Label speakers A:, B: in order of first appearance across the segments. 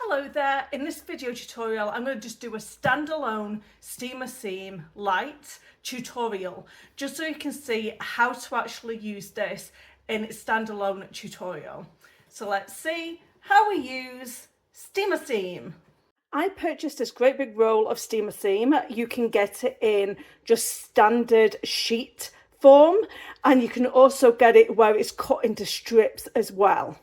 A: Hello there, in this video tutorial I'm going to just do a standalone steamer seam light tutorial just so you can see how to actually use this in its standalone tutorial. So let's see how we use steamer seam. I purchased this great big roll of steamer seam. You can get it in just standard sheet form and you can also get it where it's cut into strips as well.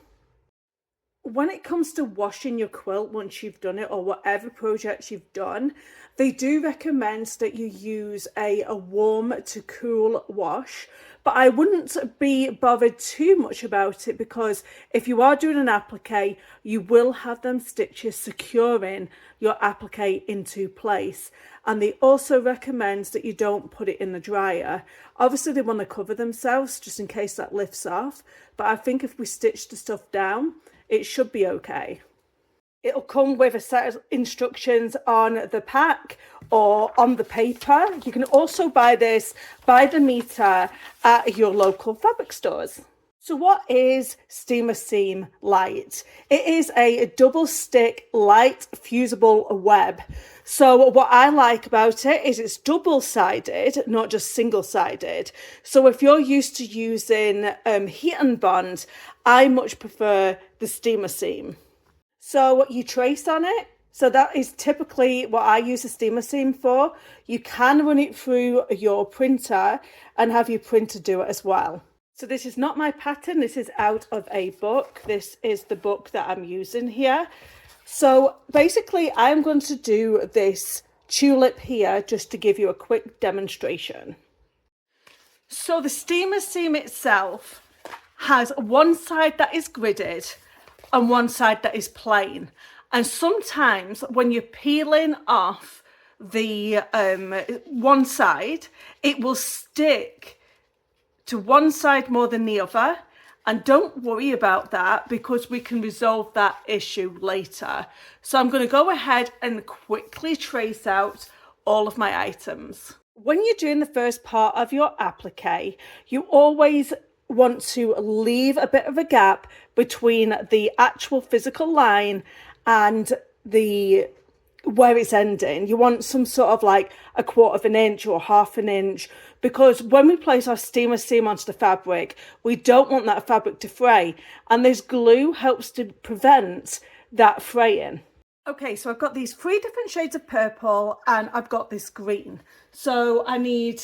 A: When it comes to washing your quilt once you've done it or whatever projects you've done, they do recommend that you use a warm to cool wash, but I wouldn't be bothered too much about it because if you are doing an applique, you will have them stitches securing your applique into place. And they also recommend that you don't put it in the dryer. Obviously they want to cover themselves just in case that lifts off, but I think if we stitch the stuff down, it should be okay. It'll come with a set of instructions on the pack or on the paper. You can also buy this by the meter at your local fabric stores. So what is steamer seam light? It is a double stick light fusible web. So what I like about it is it's double-sided, not just single-sided. So if you're used to using heat and bond, I much prefer the steamer seam. So you trace on it. So that is typically what I use the steamer seam for. You can run it through your printer and have your printer do it as well. So this is not my pattern. This is out of a book. This is the book that I'm using here. So basically I'm going to do this tulip here just to give you a quick demonstration. So the steamer seam itself has one side that is gridded and one side that is plain. And sometimes when you're peeling off the one side, it will stick to one side more than the other. And don't worry about that because we can resolve that issue later. So I'm going to go ahead and quickly trace out all of my items. When you're doing the first part of your applique, you always want to leave a bit of a gap between the actual physical line and the where it's ending. You want some sort of like a 1/4 of an inch or 1/2 an inch, because when we place our steamer seam onto the fabric, we don't want that fabric to fray, and this glue helps to prevent that fraying. Okay, so I've got these 3 different shades of purple and I've got this green. So I need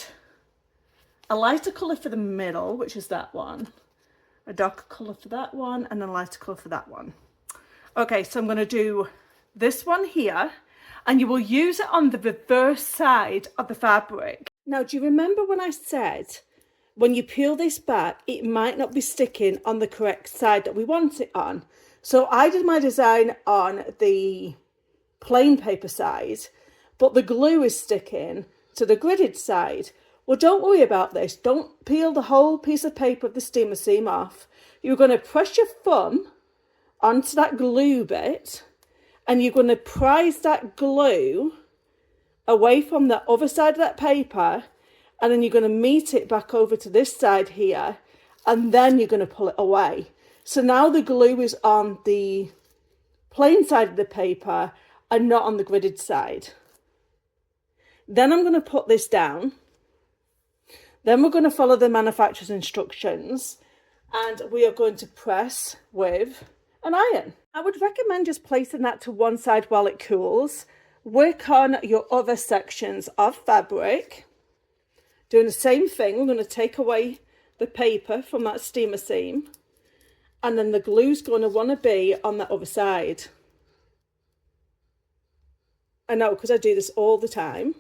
A: a lighter colour for the middle, which is that one, a darker colour for that one, and a lighter colour for that one. Okay, so I'm going to do this one here, and you will use it on the reverse side of the fabric. Now, do you remember when I said when you peel this back, it might not be sticking on the correct side that we want it on? So I did my design on the plain paper side, but the glue is sticking to the gridded side. Well, don't worry about this. Don't peel the whole piece of paper of the steamer seam off. You're going to press your thumb onto that glue bit and you're going to prise that glue away from the other side of that paper, and then you're going to meet it back over to this side here, and then you're going to pull it away. So now the glue is on the plain side of the paper and not on the gridded side. Then I'm going to put this down. Then we're going to follow the manufacturer's instructions and we are going to press with an iron. I would recommend just placing that to one side while it cools. Work on your other sections of fabric. Doing the same thing, we're going to take away the paper from that steamer seam, and then the glue's going to want to be on that other side. I know, because I do this all the time.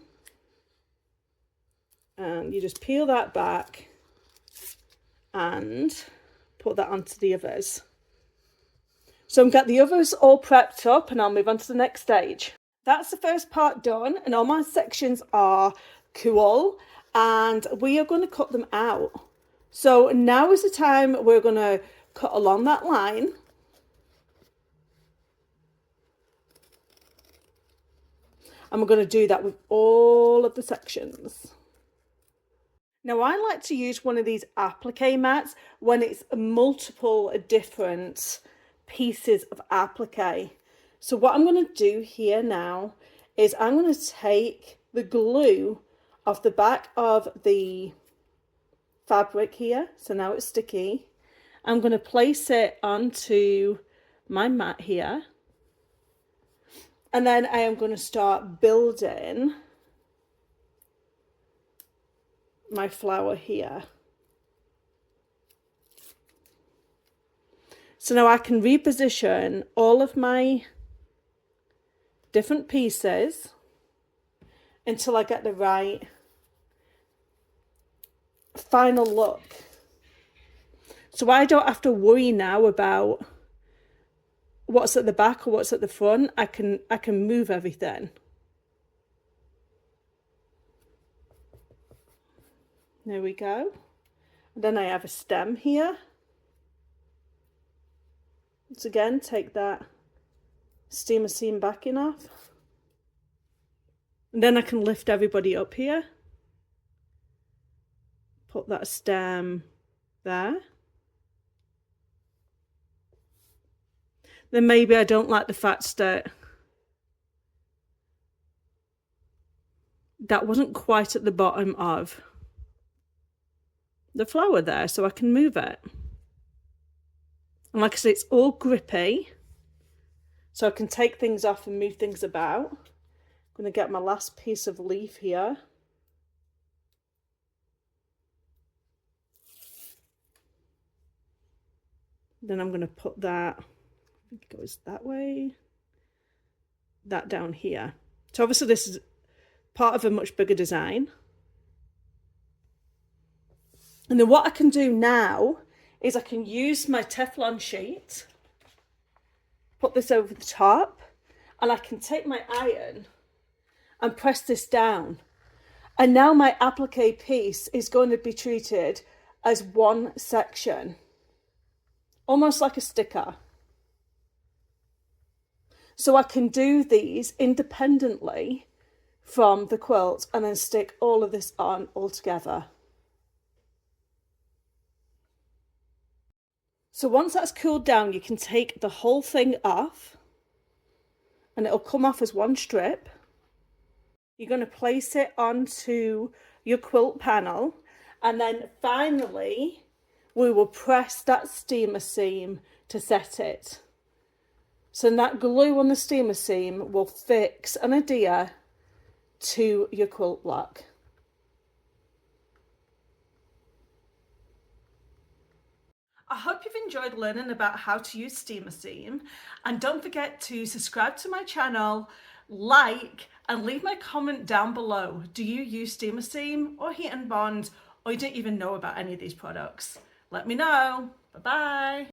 A: And you just peel that back and put that onto the others. So I've got the others all prepped up and I'll move on to the next stage. That's the first part done and all my sections are cool and we are going to cut them out. So now is the time we're going to cut along that line. And we're going to do that with all of the sections. Now I like to use one of these applique mats when it's multiple different pieces of applique. So what I'm going to do here now is I'm going to take the glue off the back of the fabric here. So now it's sticky. I'm going to place it onto my mat here. And then I am going to start building my flower here. So now I can reposition all of my different pieces until I get the right final look. So I don't have to worry now about what's at the back or what's at the front. I can move everything. There we go. And then I have a stem here. Once again, take that steamer seam backing off. And then I can lift everybody up here. Put that stem there. Then maybe I don't like the fact that that wasn't quite at the bottom of the flower there, so I can move it. And like I said, it's all grippy, so I can take things off and move things about. I'm going to get my last piece of leaf here. Then I'm going to put that, it goes that way, that down here. So obviously this is part of a much bigger design. And then what I can do now is I can use my Teflon sheet, put this over the top, and I can take my iron and press this down. And now my applique piece is going to be treated as one section, almost like a sticker. So I can do these independently from the quilt and then stick all of this on all together. So once that's cooled down, you can take the whole thing off and it'll come off as one strip. You're going to place it onto your quilt panel, and then finally we will press that steamer seam to set it. So that glue on the steamer seam will fix and adhere to your quilt block. I hope you've enjoyed learning about how to use steamer seam, and don't forget to subscribe to my channel, like, and leave my comment down below. Do you use steamer seam or heat and bond, or you don't even know about any of these products? Let me know. Bye bye.